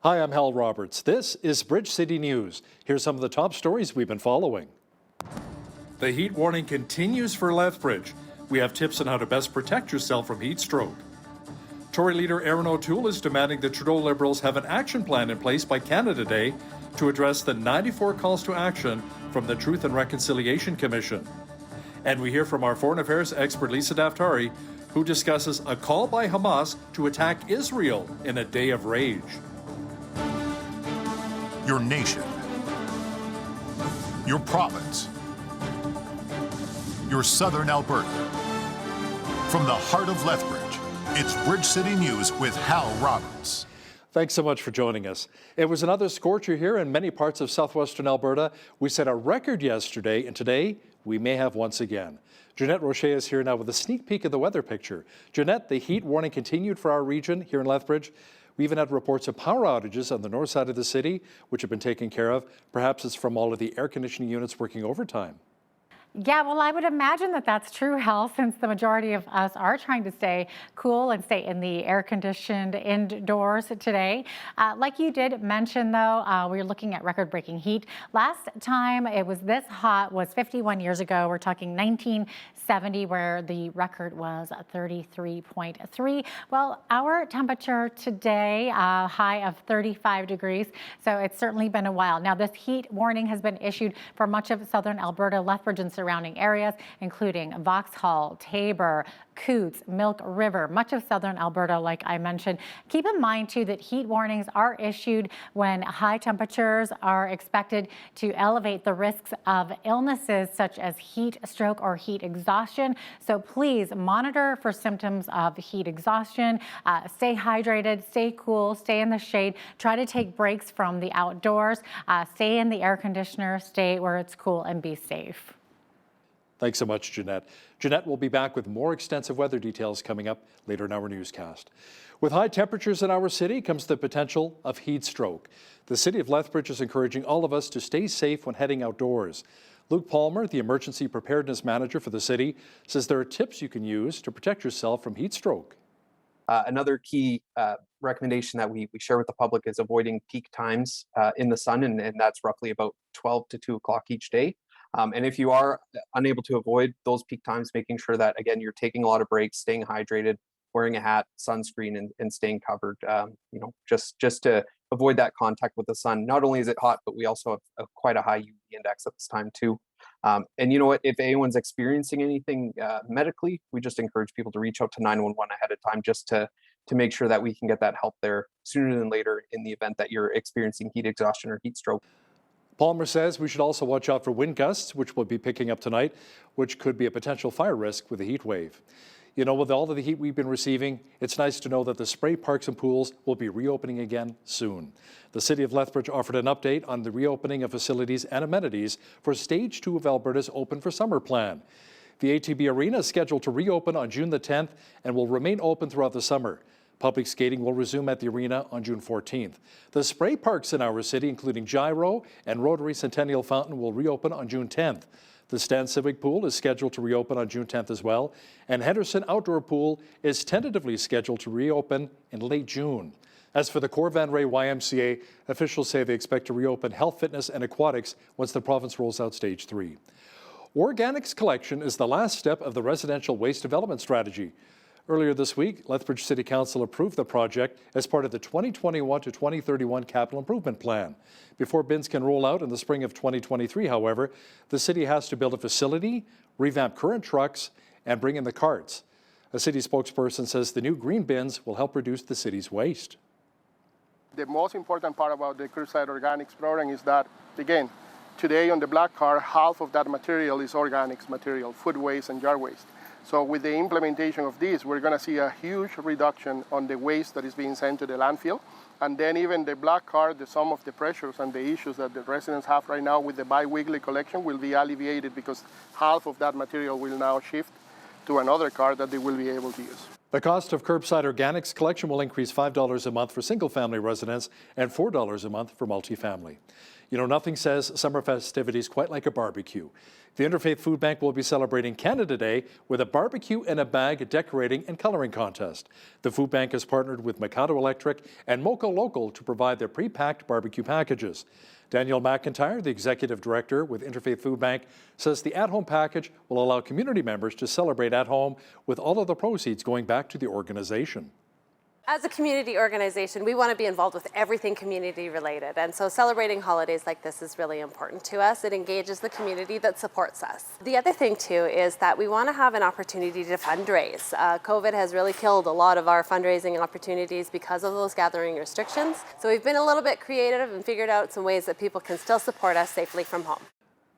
Hi, I'm Hal Roberts. This is Bridge City News. Here's some of the top stories we've been following. The heat warning continues for Lethbridge. We have tips on how to best protect yourself from heat stroke. Tory leader Erin O'Toole is demanding the Trudeau Liberals have an action plan in place by Canada Day to address the 94 calls to action from the Truth and Reconciliation Commission. And we hear from our foreign affairs expert Lisa Daftari, who discusses a call by Hamas to attack Israel in a day of rage. Your nation, your province, your southern Alberta. From the heart of Lethbridge, it's Bridge City News with Hal Roberts. Thanks so much for joining us. It was another scorcher here in many parts of southwestern Alberta. We set a record yesterday, and today we may have once again. Jeanette Roche is here now with a sneak peek of the weather picture. Jeanette, the heat warning continued for our region here in Lethbridge. We even had reports of power outages on the north side of the city, which have been taken care of. Perhaps it's from all of the air conditioning units working overtime. Yeah, well, I would imagine that that's true, Hal, since the majority of us are trying to stay cool and stay in the air-conditioned indoors today. Like you did mention, though, we're looking at record-breaking heat. Last time it was this hot was 51 years ago. We're talking 1970, where the record was 33.3. Well, our temperature today, high of 35 degrees, so it's certainly been a while. Now, this heat warning has been issued for much of southern Alberta, Lethbridge, and surrounding areas, including Vauxhall, Taber, Coots, Milk River, much of southern Alberta, like I mentioned. Keep in mind, too, that heat warnings are issued when high temperatures are expected to elevate the risks of illnesses such as heat stroke or heat exhaustion. So please monitor for symptoms of heat exhaustion. Stay hydrated, stay cool, stay in the shade. Try to take breaks from the outdoors. Stay in the air conditioner, stay where it's cool, and be safe. Thanks so much, Jeanette. Jeanette will be back with more extensive weather details coming up later in our newscast. With high temperatures in our city comes the potential of heat stroke. The city of Lethbridge is encouraging all of us to stay safe when heading outdoors. Luke Palmer, the emergency preparedness manager for the city, says there are tips you can use to protect yourself from heat stroke. Another key recommendation that we share with the public is avoiding peak times in the sun, and that's roughly about 12 to 2 o'clock each day. And if you are unable to avoid those peak times, making sure that, again, you're taking a lot of breaks, staying hydrated, wearing a hat, sunscreen, and staying covered, just to avoid that contact with the sun. Not only is it hot, but we also have quite a high UV index at this time too. And you know what, if anyone's experiencing anything medically, we just encourage people to reach out to 911 ahead of time, just to make sure that we can get that help there sooner than later in the event that you're experiencing heat exhaustion or heat stroke. Palmer says we should also watch out for wind gusts, which will be picking up tonight, which could be a potential fire risk with a heat wave. You know, with all of the heat we've been receiving, it's nice to know that the spray parks and pools will be reopening again soon. The City of Lethbridge offered an update on the reopening of facilities and amenities for Stage 2 of Alberta's Open for Summer plan. The ATB Arena is scheduled to reopen on June the 10th and will remain open throughout the summer. Public skating will resume at the arena on June 14th. The spray parks in our city, including Gyro and Rotary Centennial Fountain, will reopen on June 10th. The Stan Civic Pool is scheduled to reopen on June 10th as well, and Henderson Outdoor Pool is tentatively scheduled to reopen in late June. As for the Cor Van Ray YMCA, officials say they expect to reopen health, fitness, and aquatics once the province rolls out Stage 3. Organics collection is the last step of the residential waste development strategy. Earlier this week, Lethbridge City Council approved the project as part of the 2021 to 2031 Capital Improvement Plan. Before bins can roll out in the spring of 2023, however, the city has to build a facility, revamp current trucks, and bring in the carts. A city spokesperson says the new green bins will help reduce the city's waste. The most important part about the Curbside Organics program is that, again, today on the black card, half of that material is organics material, food waste and yard waste. So with the implementation of this, we're going to see a huge reduction on the waste that is being sent to the landfill. And then even the black card, the sum of the pressures and the issues that the residents have right now with the bi-weekly collection will be alleviated, because half of that material will now shift to another card that they will be able to use. The cost of curbside organics collection will increase $5 a month for single-family residents and $4 a month for multifamily. You know, nothing says summer festivities quite like a barbecue. The Interfaith Food Bank will be celebrating Canada Day with a barbecue in a bag decorating and coloring contest. The food bank has partnered with Mikado Electric and Mocha Local to provide their pre-packed barbecue packages. Danielle McIntyre, the executive director with Interfaith Food Bank, says the at-home package will allow community members to celebrate at home with all of the proceeds going back to the organization. As a community organization, we want to be involved with everything community related. And so celebrating holidays like this is really important to us. It engages the community that supports us. The other thing too is that we want to have an opportunity to fundraise. COVID has really killed a lot of our fundraising opportunities because of those gathering restrictions. So we've been a little bit creative and figured out some ways that people can still support us safely from home.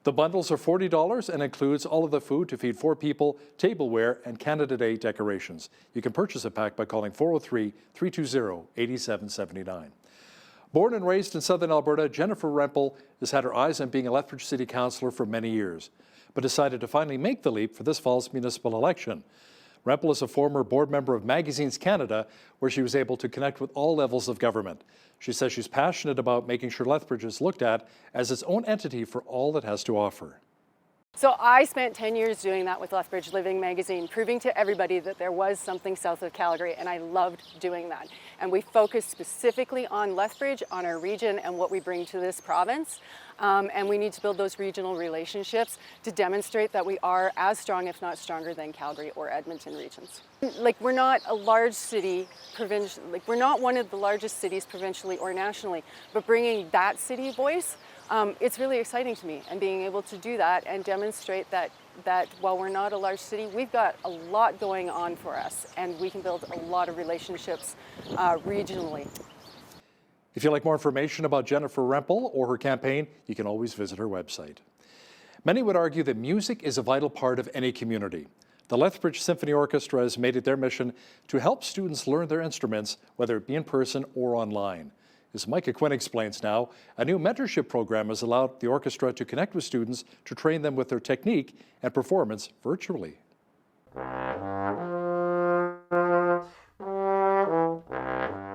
The bundles are $40 and includes all of the food to feed 4 people, tableware, and Canada Day decorations. You can purchase a pack by calling 403-320-8779. Born and raised in southern Alberta, Jennifer Rempel has had her eyes on being a Lethbridge City Councillor for many years, but decided to finally make the leap for this fall's municipal election. Rempel is a former board member of Magazines Canada, where she was able to connect with all levels of government. She says she's passionate about making sure Lethbridge is looked at as its own entity for all it has to offer. So I spent 10 years doing that with Lethbridge Living magazine, proving to everybody that there was something south of Calgary, and I loved doing that. And we focused specifically on Lethbridge, on our region, and what we bring to this province. And we need to build those regional relationships to demonstrate that we are as strong, if not stronger, than Calgary or Edmonton regions. Like, we're not a large city, we're not one of the largest cities provincially or nationally, but bringing that city voice, it's really exciting to me, and being able to do that and demonstrate that while we're not a large city, we've got a lot going on for us, and we can build a lot of relationships regionally. If you'd like more information about Jennifer Rempel or her campaign, you can always visit her website. Many would argue that music is a vital part of any community. The Lethbridge Symphony Orchestra has made it their mission to help students learn their instruments, whether it be in person or online. As Micah Quinn explains now, a new mentorship program has allowed the orchestra to connect with students to train them with their technique and performance virtually.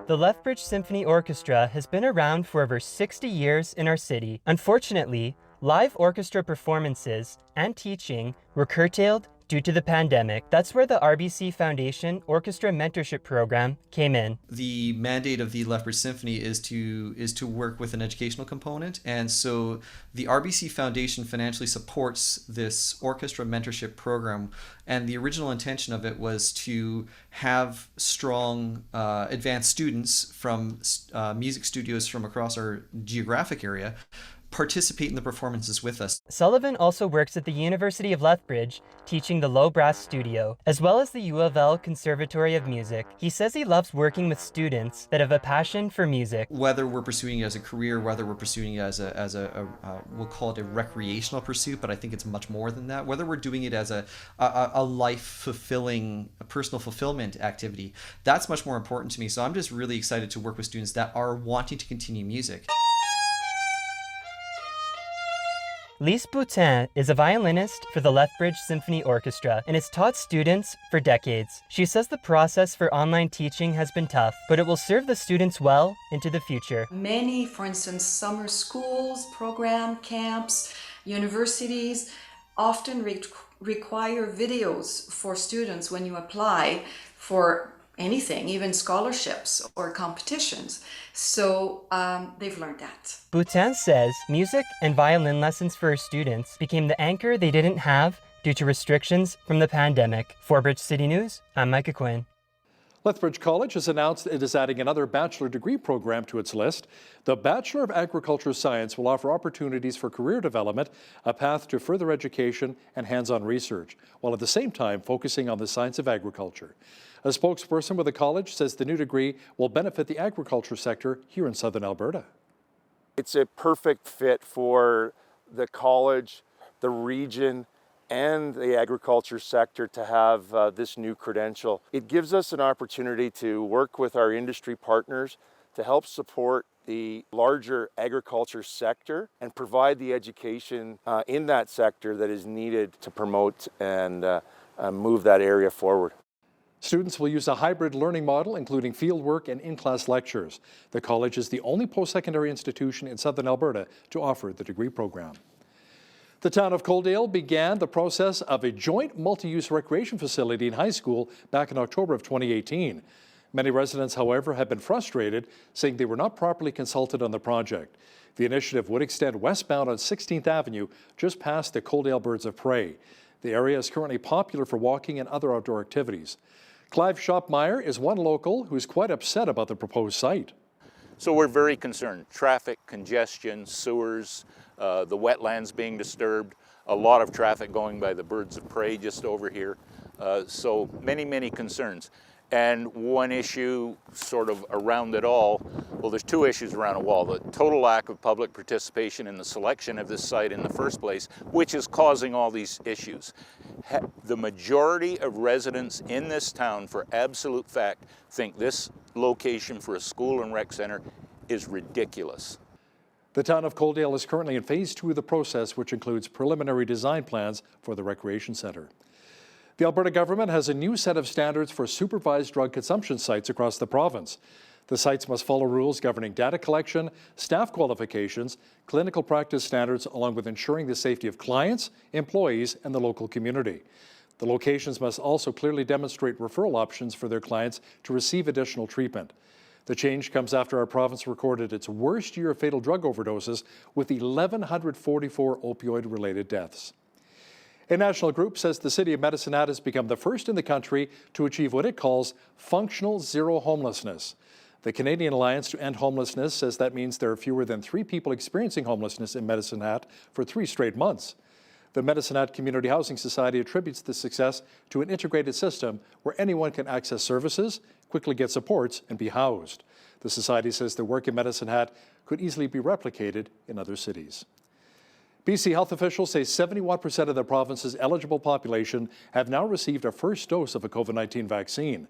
The Lethbridge Symphony Orchestra has been around for over 60 years in our city. Unfortunately, live orchestra performances and teaching were curtailed due to the pandemic. That's where the RBC Foundation Orchestra Mentorship Program came in. The mandate of the Lethbridge Symphony is to work with an educational component, and so the RBC Foundation financially supports this orchestra mentorship program. And the original intention of it was to have strong advanced students from music studios from across our geographic area participate in the performances with us. Sullivan also works at the University of Lethbridge, teaching the Low Brass Studio, as well as the U of L Conservatory of Music. He says he loves working with students that have a passion for music. Whether we're pursuing it as a career, whether we're pursuing it as a we'll call it a recreational pursuit, but I think it's much more than that. Whether we're doing it as a life-fulfilling, a personal fulfillment activity, that's much more important to me. So I'm just really excited to work with students that are wanting to continue music. Lise Boutin is a violinist for the Lethbridge Symphony Orchestra and has taught students for decades. She says the process for online teaching has been tough, but it will serve the students well into the future. Many, for instance, summer schools, program camps, universities often require videos for students when you apply for anything, even scholarships or competitions. So they've learned that. Boutin says music and violin lessons for her students became the anchor they didn't have due to restrictions from the pandemic. For Bridge City News, I'm Micah Quinn. Lethbridge College has announced it is adding another bachelor degree program to its list. The Bachelor of Agriculture Science will offer opportunities for career development, a path to further education and hands-on research, while at the same time focusing on the science of agriculture. A spokesperson with the college says the new degree will benefit the agriculture sector here in southern Alberta. It's a perfect fit for the college, the region, and the agriculture sector to have this new credential. It gives us an opportunity to work with our industry partners to help support the larger agriculture sector and provide the education in that sector that is needed to promote and move that area forward. Students will use a hybrid learning model, including fieldwork and in-class lectures. The college is the only post-secondary institution in southern Alberta to offer the degree program. The town of Coaldale began the process of a joint multi-use recreation facility in high school back in October of 2018. Many residents, however, have been frustrated, saying they were not properly consulted on the project. The initiative would extend westbound on 16th Avenue, just past the Coaldale Birds of Prey. The area is currently popular for walking and other outdoor activities. Clive Shopmeyer is one local who's quite upset about the proposed site. So we're very concerned. Traffic, congestion, sewers, the wetlands being disturbed, a lot of traffic going by the Birds of Prey just over here. So many concerns. And one issue sort of around it all, well, there's two issues around it all. The total lack of public participation in the selection of this site in the first place, which is causing all these issues. The majority of residents in this town, for absolute fact, think this location for a school and rec center is ridiculous. The town of Coaldale is currently in phase 2 of the process, which includes preliminary design plans for the recreation center. The Alberta government has a new set of standards for supervised drug consumption sites across the province. The sites must follow rules governing data collection, staff qualifications, clinical practice standards, along with ensuring the safety of clients, employees, and the local community. The locations must also clearly demonstrate referral options for their clients to receive additional treatment. The change comes after our province recorded its worst year of fatal drug overdoses with 1,144 opioid-related deaths. A national group says the city of Medicine Hat has become the first in the country to achieve what it calls functional zero homelessness. The Canadian Alliance to End Homelessness says that means there are fewer than 3 people experiencing homelessness in Medicine Hat for 3 straight months. The Medicine Hat Community Housing Society attributes this success to an integrated system where anyone can access services, quickly get supports, and be housed. The society says the work in Medicine Hat could easily be replicated in other cities. BC health officials say 71% of the province's eligible population have now received a first dose of a COVID-19 vaccine.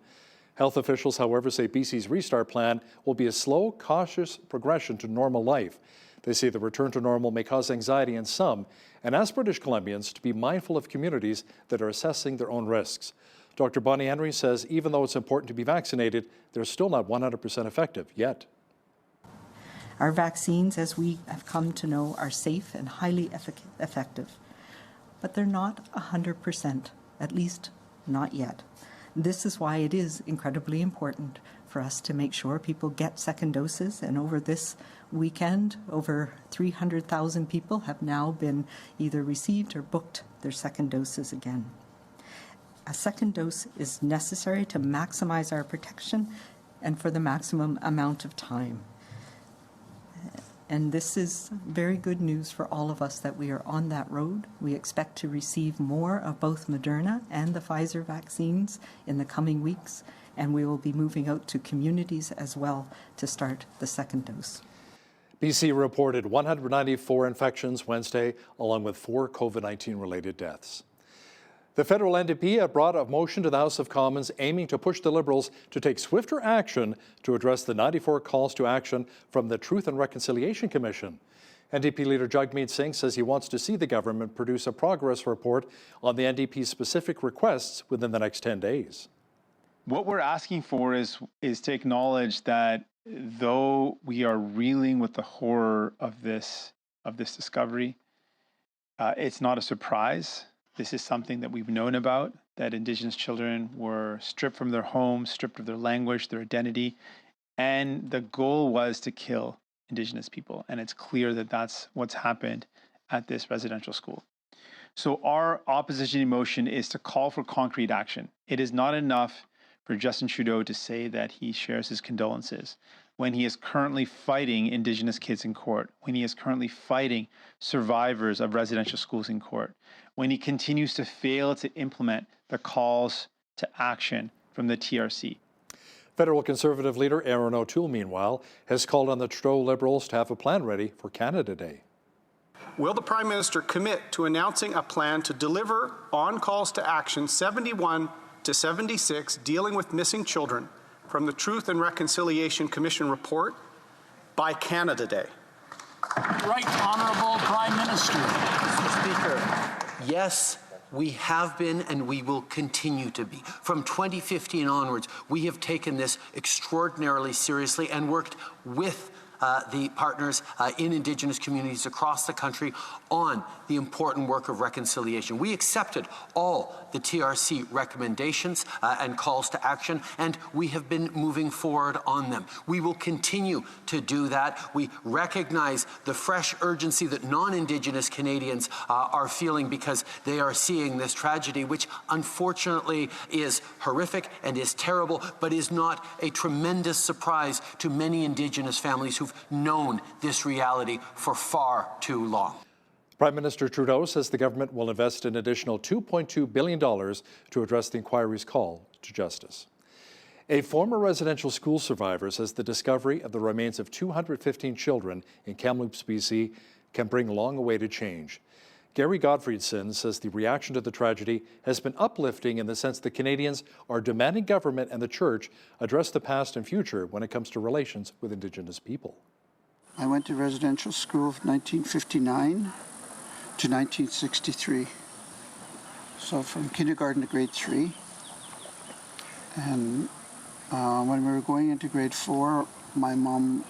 Health officials, however, say BC's restart plan will be a slow, cautious progression to normal life. They say the return to normal may cause anxiety in some and ask British Columbians to be mindful of communities that are assessing their own risks. Dr. Bonnie Henry says even though it's important to be vaccinated, they're still not 100% effective yet. Our vaccines, as we have come to know, are safe and highly effective, but they're not 100%, at least not yet. This is why it is incredibly important for us to make sure people get second doses, and over this weekend, over 300,000 people have now been either received or booked their second doses again. A second dose is necessary to maximize our protection and for the maximum amount of time. And this is very good news for all of us that we are on that road. We expect to receive more of both Moderna and the Pfizer vaccines in the coming weeks, and we will be moving out to communities as well to start the second dose. BC reported 194 infections Wednesday, along with 4 COVID-19 related deaths. The federal NDP brought a motion to the House of Commons aiming to push the Liberals to take swifter action to address the 94 calls to action from the Truth and Reconciliation Commission. NDP leader Jagmeet Singh says he wants to see the government produce a progress report on the NDP's specific requests within the next 10 days. What we're asking for is to acknowledge that though we are reeling with the horror of this discovery, it's not a surprise. This is something that we've known about, that Indigenous children were stripped from their homes, stripped of their language, their identity, and the goal was to kill Indigenous people. And it's clear that that's what's happened at this residential school. So our opposition motion is to call for concrete action. It is not enough for Justin Trudeau to say that he shares his condolences when he is currently fighting Indigenous kids in court, when he is currently fighting survivors of residential schools in court, when he continues to fail to implement the calls to action from the TRC. Federal Conservative leader Aaron O'Toole, meanwhile, has called on the Trudeau Liberals to have a plan ready for Canada Day. Will the Prime Minister commit to announcing a plan to deliver on calls to action 71 to 76 dealing with missing children from the Truth and Reconciliation Commission report by Canada Day? Right Honourable Prime Minister. Mr. Speaker, yes, We have been and we will continue to be. From 2015 onwards, we have taken this extraordinarily seriously and worked with the partners in Indigenous communities across the country on the important work of reconciliation. We accepted all the TRC recommendations and calls to action, and we have been moving forward on them. We will continue to do that. We recognize the fresh urgency that non-Indigenous Canadians are feeling because they are seeing this tragedy, which unfortunately is horrific and is terrible, but is not a tremendous surprise to many Indigenous families who've known this reality for far too long. Prime Minister Trudeau says the government will invest an additional $2.2 billion to address the inquiry's call to justice. A former residential school survivor says the discovery of the remains of 215 children in Kamloops, BC, can bring long-awaited change. Gary Godfredson says the reaction to the tragedy has been uplifting in the sense that Canadians are demanding government and the church address the past and future when it comes to relations with Indigenous people. I went to residential school from 1959 to 1963. So from kindergarten to grade 3. And when we were going into grade 4, my mom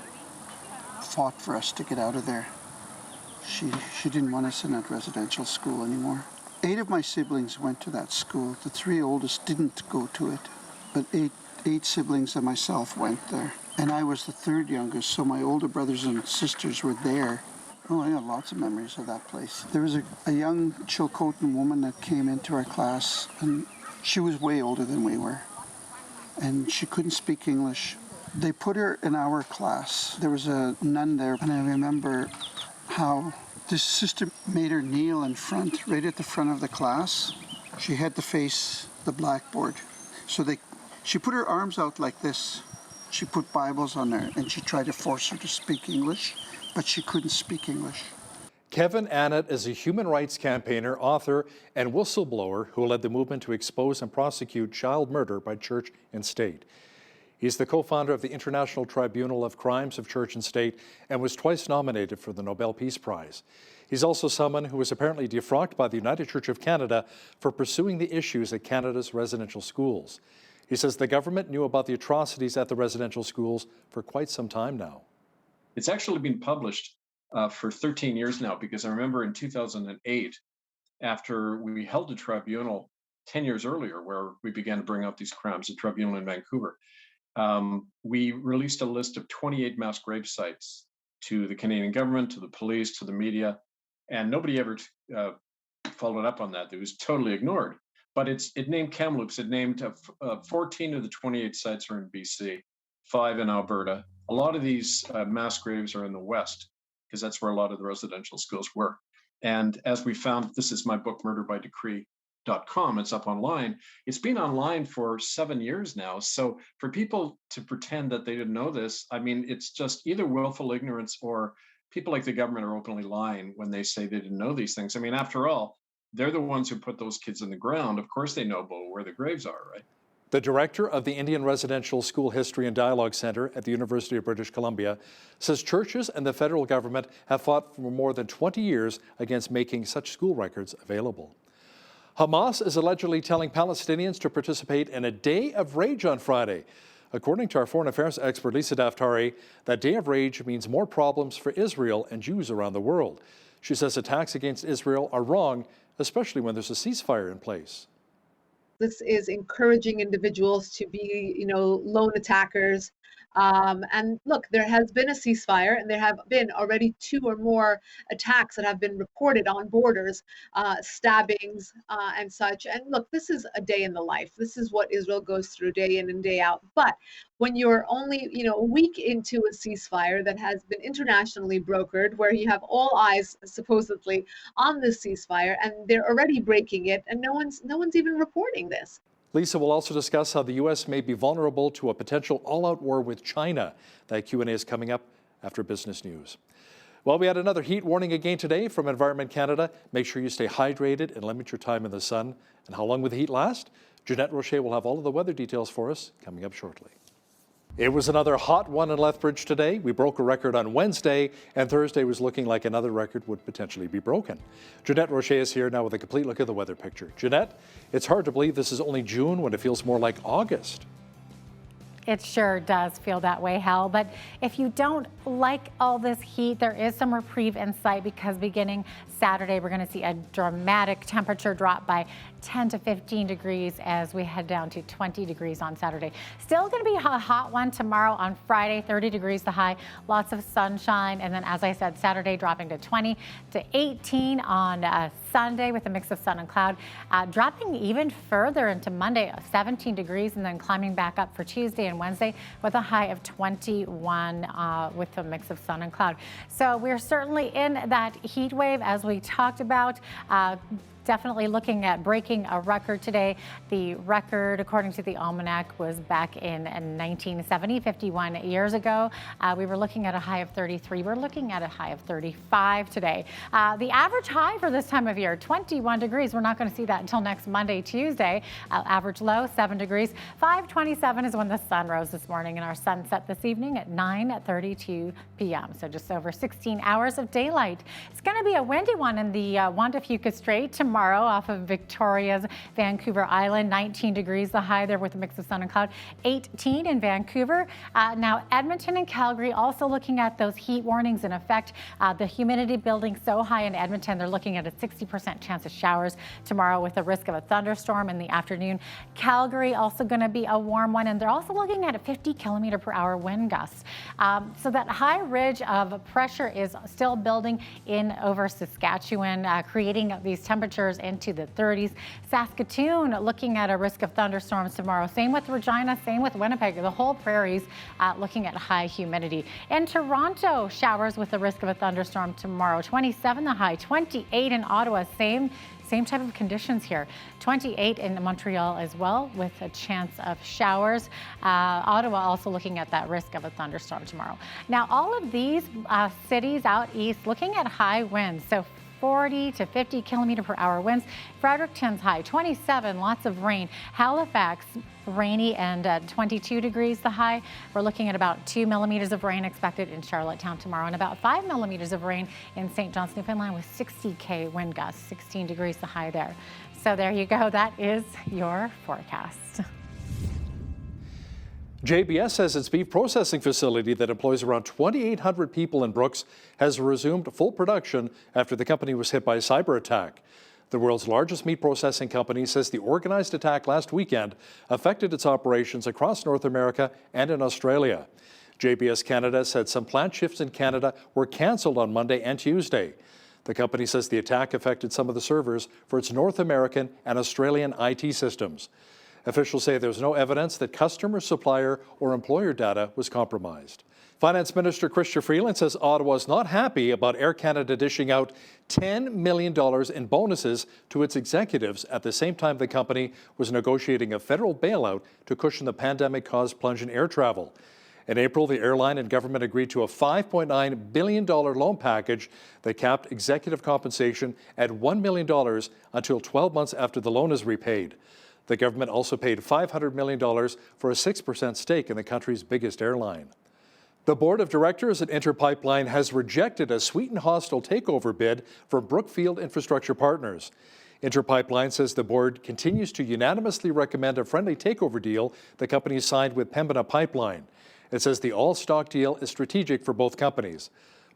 fought for us to get out of there. She didn't want us in that residential school anymore. 8 of my siblings went to that school. The 3 oldest didn't go to it, but eight siblings and myself went there. And I was the 3rd youngest, so my older brothers and sisters were there. Oh, I have lots of memories of that place. There was a young Chilcotin woman that came into our class, and she was way older than we were. And she couldn't speak English. They put her in our class. There was a nun there, and I remember how this sister made her kneel in front, right at the front of the class. She had to face the blackboard. So she put her arms out like this. She put Bibles on there, and she tried to force her to speak English, but she couldn't speak English. Kevin Annett is a human rights campaigner, author, and whistleblower who led the movement to expose and prosecute child murder by church and state. He's the co-founder of the International Tribunal of Crimes of Church and State and was twice nominated for the Nobel Peace Prize. He's also someone who was apparently defrocked by the United Church of Canada for pursuing the issues at Canada's residential schools. He says the government knew about the atrocities at the residential schools for quite some time now. It's actually been published for 13 years now, because I remember in 2008, after we held a tribunal 10 years earlier, where we began to bring up these crimes, a tribunal in Vancouver, we released a list of 28 mass grave sites to the Canadian government, to the police, to the media, and nobody ever followed up on that. It was totally ignored. But it named Kamloops. It named 14 of the 28 sites are in BC, 5 in Alberta. A lot of these mass graves are in the West, because that's where a lot of the residential schools were. And as we found, this is my book, murderbydecree.com. It's up online. It's been online for 7 years now. So for people to pretend that they didn't know this, I mean, it's just either willful ignorance or people like the government are openly lying when they say they didn't know these things. I mean, after all, they're the ones who put those kids in the ground. Of course they know where the graves are, right? The director of the Indian Residential School History and Dialogue Center at the University of British Columbia says churches and the federal government have fought for more than 20 years against making such school records available. Hamas is allegedly telling Palestinians to participate in a day of rage on Friday. According to our foreign affairs expert Lisa Daftari, that day of rage means more problems for Israel and Jews around the world. She says attacks against Israel are wrong, especially when there's a ceasefire in place. This is encouraging individuals to be, lone attackers. And look, there has been a ceasefire, and there have been already 2 or more attacks that have been reported on borders, stabbings and such. And look, this is a day in the life. This is what Israel goes through day in and day out. But when you're only, a week into a ceasefire that has been internationally brokered, where you have all eyes supposedly on this ceasefire, and they're already breaking it, and no one's even reporting this. Lisa will also discuss how the U.S. may be vulnerable to a potential all-out war with China. That Q&A is coming up after Business News. Well, we had another heat warning again today from Environment Canada. Make sure you stay hydrated and limit your time in the sun. And how long will the heat last? Jeanette Rocher will have all of the weather details for us coming up shortly. It was another hot one in Lethbridge today. We broke a record on Wednesday, and Thursday was looking like another record would potentially be broken. Jeanette Rocher is here now with a complete look at the weather picture. Jeanette, it's hard to believe this is only June when it feels more like August. It sure does feel that way, Hal. But if you don't like all this heat, there is some reprieve in sight because beginning Saturday, we're going to see a dramatic temperature drop by 10 to 15 degrees as we head down to 20 degrees on Saturday. Still going to be a hot one tomorrow on Friday, 30 degrees the high, lots of sunshine. And then, as I said, Saturday dropping to 20 to 18 on Sunday with a mix of sun and cloud, dropping even further into Monday, 17 degrees, and then climbing back up for Tuesday and Wednesday with a high of 21 with a mix of sun and cloud. So we're certainly in that heat wave as we talked about. Definitely looking at breaking a record today. The record, according to the Almanac, was back in 1970, 51 years ago. We were looking at a high of 33. We're looking at a high of 35 today. The average high for this time of year, 21 degrees. We're not going to see that until next Monday, Tuesday. Average low, 7 degrees. 5:27 is when the sun rose this morning, and our sun set this evening at 9:32 p.m. So just over 16 hours of daylight. It's going to be a windy one in the Juan de Fuca Strait tomorrow off of Victoria's Vancouver Island. 19 degrees the high there with a mix of sun and cloud. 18 in Vancouver. Now Edmonton and Calgary also looking at those heat warnings in effect. The humidity building so high in Edmonton, they're looking at a 60% chance of showers tomorrow with a risk of a thunderstorm in the afternoon. Calgary also going to be a warm one, and they're also looking at a 50 kilometer per hour wind gusts. So that high ridge of pressure is still building in over Saskatchewan, creating these temperatures into the 30s. Saskatoon looking at a risk of thunderstorms tomorrow. Same with Regina, same with Winnipeg. The whole prairies looking at high humidity. In Toronto, showers with the risk of a thunderstorm tomorrow. 27 the high, 28 in Ottawa, same type of conditions here. 28 in Montreal as well with a chance of showers. Ottawa also looking at that risk of a thunderstorm tomorrow. Now all of these cities out east looking at high winds. So 40 to 50 kilometer per hour winds. Fredericton's high, 27, lots of rain. Halifax, rainy and 22 degrees the high. We're looking at about 2 millimeters of rain expected in Charlottetown tomorrow and about 5 millimeters of rain in St. John's, Newfoundland with 60K wind gusts, 16 degrees the high there. So there you go. That is your forecast. JBS says its beef processing facility that employs around 2,800 people in Brooks has resumed full production after the company was hit by a cyber attack. The world's largest meat processing company says the organized attack last weekend affected its operations across North America and in Australia. JBS Canada said some plant shifts in Canada were cancelled on Monday and Tuesday. The company says the attack affected some of the servers for its North American and Australian IT systems. Officials say there's no evidence that customer, supplier, or employer data was compromised. Finance Minister Chrystia Freeland says Ottawa is not happy about Air Canada dishing out $10 million in bonuses to its executives at the same time the company was negotiating a federal bailout to cushion the pandemic-caused plunge in air travel. In April, the airline and government agreed to a $5.9 billion loan package that capped executive compensation at $1 million until 12 months after the loan is repaid. The government also paid $500 million for a 6% stake in the country's biggest airline. The board of directors at Inter Pipeline has rejected a sweet and hostile takeover bid from Brookfield Infrastructure Partners. Inter Pipeline says the board continues to unanimously recommend a friendly takeover deal the company signed with Pembina Pipeline. It says the all-stock deal is strategic for both companies.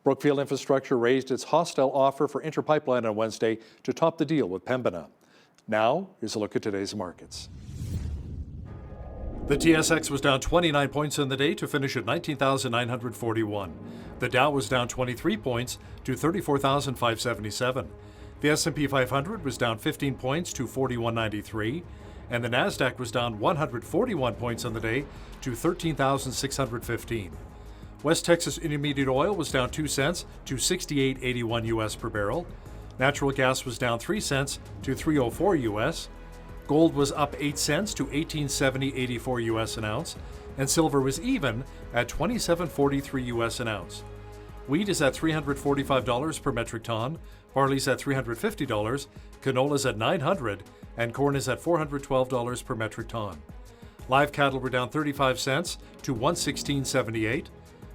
Brookfield Infrastructure raised its hostile offer for Inter Pipeline on Wednesday to top the deal with Pembina. Now, here's a look at today's markets. The TSX was down 29 points in the day to finish at 19,941. The Dow was down 23 points to 34,577. The S&P 500 was down 15 points to 4193, and the Nasdaq was down 141 points on the day to 13,615. West Texas Intermediate Oil was down 2 cents to 68.81 US per barrel. Natural gas was down 3 cents to 304 US. Gold was up 8 cents to 1870.84 US an ounce, and silver was even at 27.43 US an ounce. Wheat is at $345 per metric ton, barley's at $350, canola's at $900, and corn is at $412 per metric ton. Live cattle were down 35 cents to 116.78.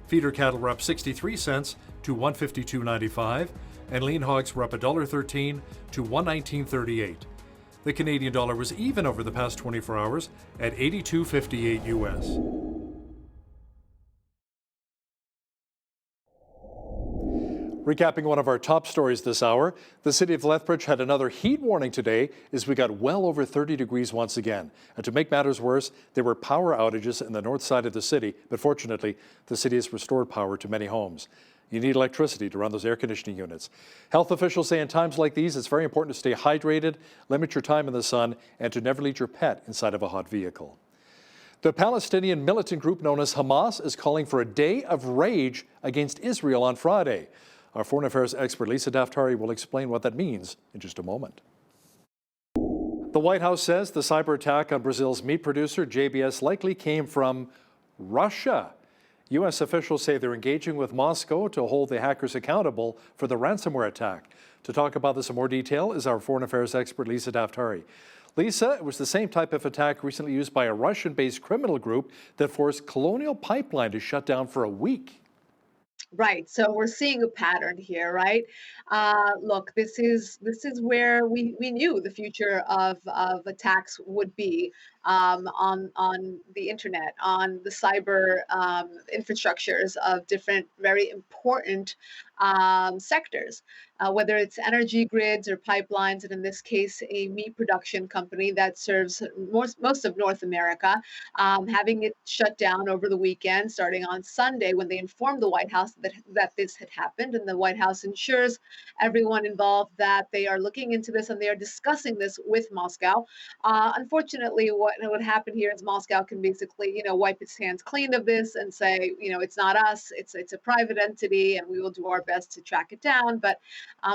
Feeder cattle were up 63 cents to 152.95, and lean hogs were up $1.13 to 119.38. The Canadian dollar was even over the past 24 hours at 82.58 US. Recapping one of our top stories this hour, the city of Lethbridge had another heat warning today as we got well over 30 degrees once again. And to make matters worse, there were power outages in the north side of the city, but fortunately, the city has restored power to many homes. You need electricity to run those air conditioning units. Health officials say in times like these, it's very important to stay hydrated, limit your time in the sun, and to never leave your pet inside of a hot vehicle. The Palestinian militant group known as Hamas is calling for a day of rage against Israel on Friday. Our foreign affairs expert Lisa Daftari will explain what that means in just a moment. The White House says the cyber attack on Brazil's meat producer JBS likely came from Russia. U.S. officials say they're engaging with Moscow to hold the hackers accountable for the ransomware attack. To talk about this in more detail is our foreign affairs expert Lisa Daftari. Lisa, it was the same type of attack recently used by a Russian-based criminal group that forced Colonial Pipeline to shut down for a week. Right. So we're seeing a pattern here, right? Look, this is where we knew the future of attacks would be on the internet, on the cyber infrastructures of different very important sectors, whether it's energy grids or pipelines, and in this case, a meat production company that serves most of North America, having it shut down over the weekend, starting on Sunday when they informed the White House that this had happened. And the White House ensures everyone involved that they are looking into this and they are discussing this with Moscow. Unfortunately, what would happen here is Moscow can basically, wipe its hands clean of this and say, it's not us, it's a private entity, and we will do our best to track it down. But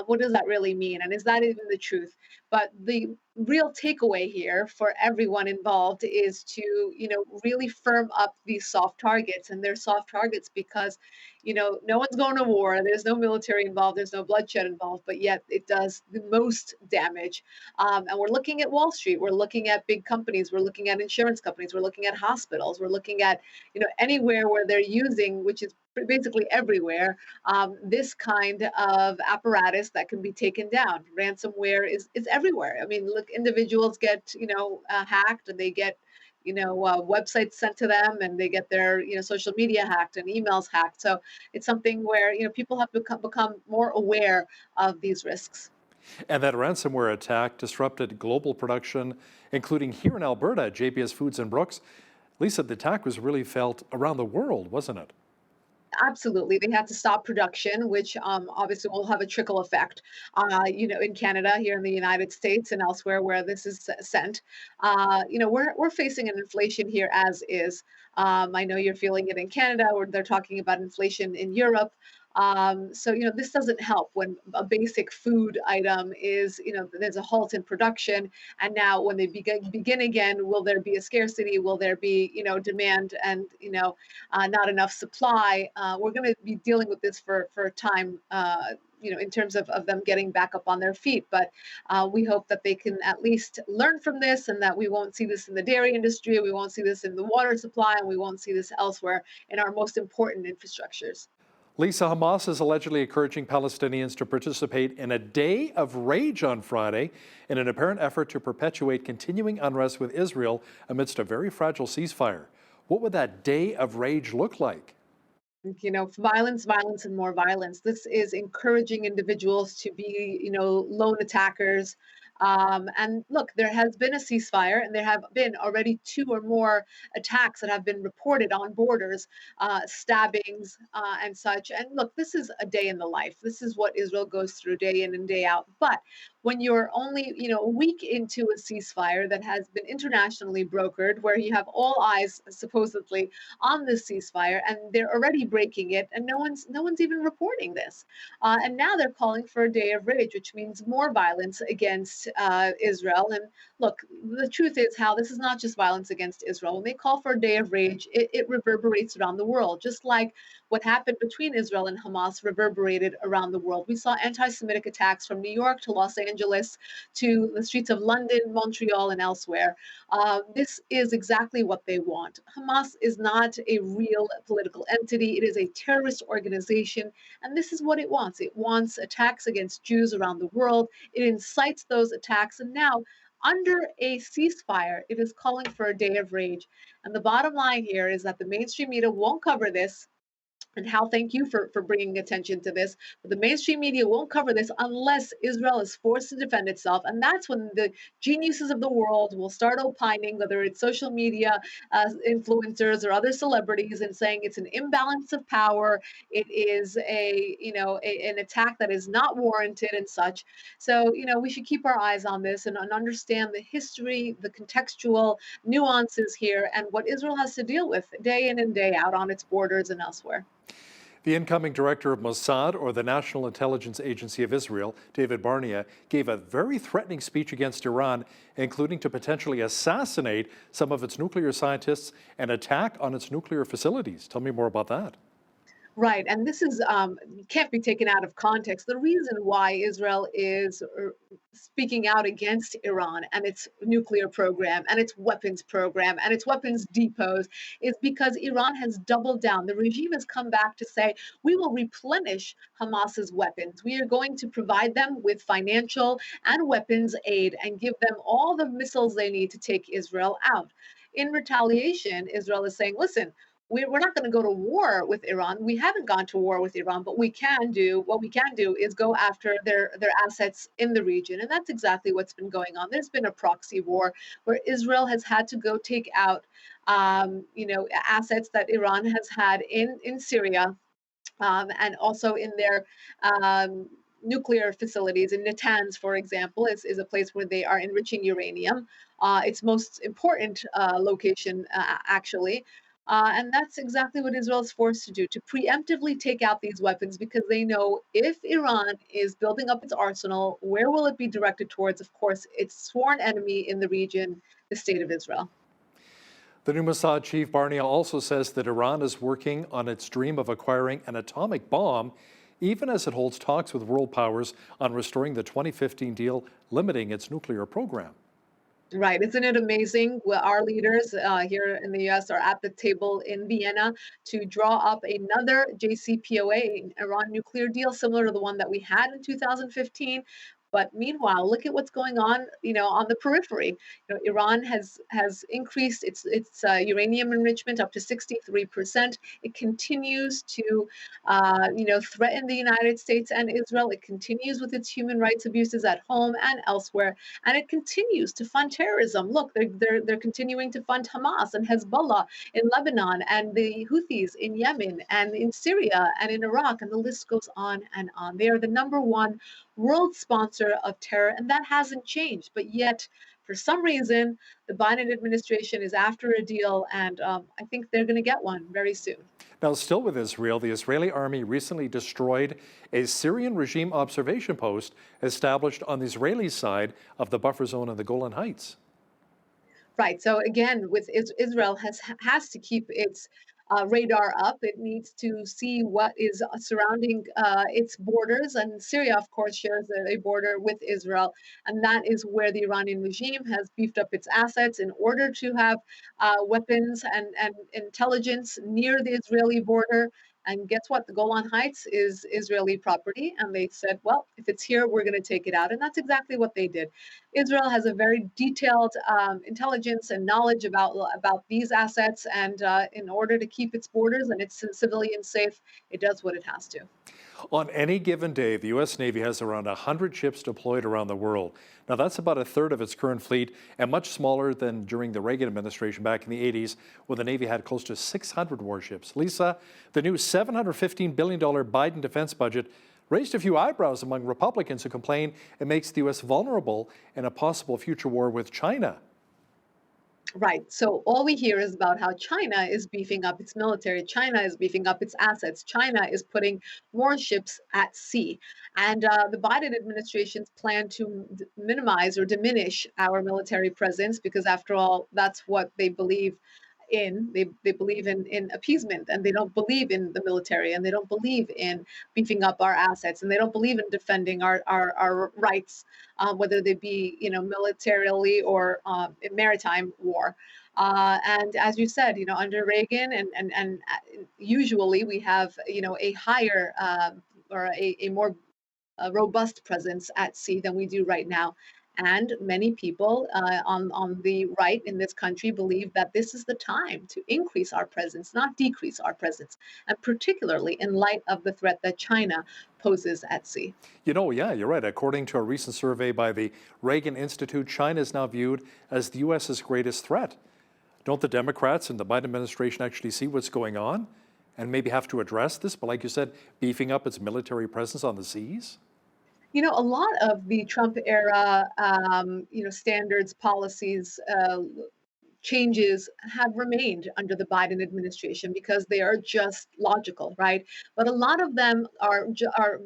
what does that really mean? And is that even the truth? But the real takeaway here for everyone involved is to, really firm up these soft targets. And they're soft targets because, no one's going to war. There's no military involved. There's no bloodshed involved, but yet it does the most damage. And we're looking at Wall Street. We're looking at big companies. We're looking at insurance companies. We're looking at hospitals. We're looking at, anywhere where they're using, which is basically everywhere, this kind of apparatus that can be taken down. Ransomware is everywhere. I mean, look, individuals get, hacked, and they get, websites sent to them, and they get their, social media hacked and emails hacked. So it's something where, people have to become more aware of these risks. And that ransomware attack disrupted global production, including here in Alberta at JBS Foods in Brooks. Lisa, the attack was really felt around the world, wasn't it? Absolutely. They had to stop production, which obviously will have a trickle effect, in Canada, here in the United States, and elsewhere where this is sent. We're facing an inflation here as is. I know you're feeling it in Canada, or they're talking about inflation in Europe. So, this doesn't help when a basic food item is, there's a halt in production. And now when they begin again, will there be a scarcity? Will there be, demand and, not enough supply? We're going to be dealing with this for a time, in terms of them getting back up on their feet. But we hope that they can at least learn from this, and that we won't see this in the dairy industry, we won't see this in the water supply, and we won't see this elsewhere in our most important infrastructures. Lisa, Hamas is allegedly encouraging Palestinians to participate in a day of rage on Friday in an apparent effort to perpetuate continuing unrest with Israel amidst a very fragile ceasefire. What would that day of rage look like? Violence, violence, and more violence. This is encouraging individuals to be, lone attackers. And look, there has been a ceasefire, and there have been already 2 or more attacks that have been reported on borders, stabbings, and such. And look, this is a day in the life. This is what Israel goes through day in and day out. But when you're only, a week into a ceasefire that has been internationally brokered, where you have all eyes supposedly on this ceasefire, and they're already breaking it, and no one's even reporting this, and now they're calling for a day of rage, which means more violence against Israel. And look, the truth is, how this is not just violence against Israel. When they call for a day of rage, it reverberates around the world, just like what happened between Israel and Hamas reverberated around the world. We saw anti-Semitic attacks from New York to Los Angeles to the streets of London, Montreal, and elsewhere. This is exactly what they want. Hamas is not a real political entity. It is a terrorist organization, and this is what it wants. It wants attacks against Jews around the world. It incites those attacks, and now, under a ceasefire, it is calling for a day of rage. And the bottom line here is that the mainstream media won't cover this. And Hal, thank you for bringing attention to this. But the mainstream media won't cover this unless Israel is forced to defend itself. And that's when the geniuses of the world will start opining, whether it's social media influencers or other celebrities, and saying it's an imbalance of power. It is an attack that is not warranted and such. So, we should keep our eyes on this and understand the history, the contextual nuances here, and what Israel has to deal with day in and day out on its borders and elsewhere. The incoming director of Mossad, or the National Intelligence Agency of Israel, David Barnea, gave a very threatening speech against Iran, including to potentially assassinate some of its nuclear scientists and attack on its nuclear facilities. Tell me more about that. Right, and this is can't be taken out of context. The reason why Israel is speaking out against Iran and its nuclear program and its weapons program and its weapons depots is because Iran has doubled down. The regime has come back to say, we will replenish Hamas's weapons. We are going to provide them with financial and weapons aid and give them all the missiles they need to take Israel out. In retaliation, Israel is saying, listen, we're not going to go to war with Iran. We haven't gone to war with Iran, but what we can do is go after their assets in the region. And that's exactly what's been going on. There's been a proxy war where Israel has had to go take out, assets that Iran has had in Syria, and also in their nuclear facilities. In Natanz, for example, is a place where they are enriching uranium. Its most important location, actually. And that's exactly what Israel is forced to do, to preemptively take out these weapons, because they know if Iran is building up its arsenal, where will it be directed towards? Of course, its sworn enemy in the region, the state of Israel. The new Mossad chief, Barnea, also says that Iran is working on its dream of acquiring an atomic bomb, even as it holds talks with world powers on restoring the 2015 deal limiting its nuclear program. Right. Isn't it amazing? Well, our leaders here in the U.S. are at the table in Vienna to draw up another JCPOA, Iran nuclear deal, similar to the one that we had in 2015. But meanwhile, look at what's going on, on the periphery. Iran has increased its uranium enrichment up to 63%. It continues to, threaten the United States and Israel. It continues with its human rights abuses at home and elsewhere, and it continues to fund terrorism. Look, they're continuing to fund Hamas and Hezbollah in Lebanon, and the Houthis in Yemen, and in Syria, and in Iraq, and the list goes on and on. They are the #1 world sponsor of terror, and that hasn't changed. But yet, for some reason, the Biden administration is after a deal, and I think they're going to get one very soon. Now, still with Israel, the Israeli army recently destroyed a Syrian regime observation post established on the Israeli side of the buffer zone in the Golan Heights. Right. So again, with Israel has to keep its radar up. It needs to see what is surrounding its borders, and Syria, of course, shares a border with Israel, and that is where the Iranian regime has beefed up its assets in order to have weapons and intelligence near the Israeli border. And guess what? The Golan Heights is Israeli property. And they said, well, if it's here, we're going to take it out. And that's exactly what they did. Israel has a very detailed intelligence and knowledge about these assets. And in order to keep its borders and its civilians safe, it does what it has to. On any given day, the U.S. Navy has around 100 ships deployed around the world. Now, that's about a third of its current fleet and much smaller than during the Reagan administration back in the 80s, when the Navy had close to 600 warships. Lisa, the new $715 billion Biden defense budget raised a few eyebrows among Republicans who complain it makes the U.S. vulnerable in a possible future war with China. Right. So all we hear is about how China is beefing up its military. China is beefing up its assets. China is putting more ships at sea. And the Biden administration's plan to minimize or diminish our military presence, because after all, that's what they believe in. They believe in appeasement, and they don't believe in the military, and they don't believe in beefing up our assets, and they don't believe in defending our rights, whether they be militarily or in maritime war. And as you said, under Reagan and usually we have a higher or a more robust presence at sea than we do right now. And many people on the right in this country believe that this is the time to increase our presence, not decrease our presence, and particularly in light of the threat that China poses at sea. Yeah, you're right. According to a recent survey by the Reagan Institute, China is now viewed as the U.S.'s greatest threat. Don't the Democrats and the Biden administration actually see what's going on and maybe have to address this? But like you said, beefing up its military presence on the seas? A lot of the Trump era, standards, policies, changes have remained under the Biden administration because they are just logical, right? But a lot of them are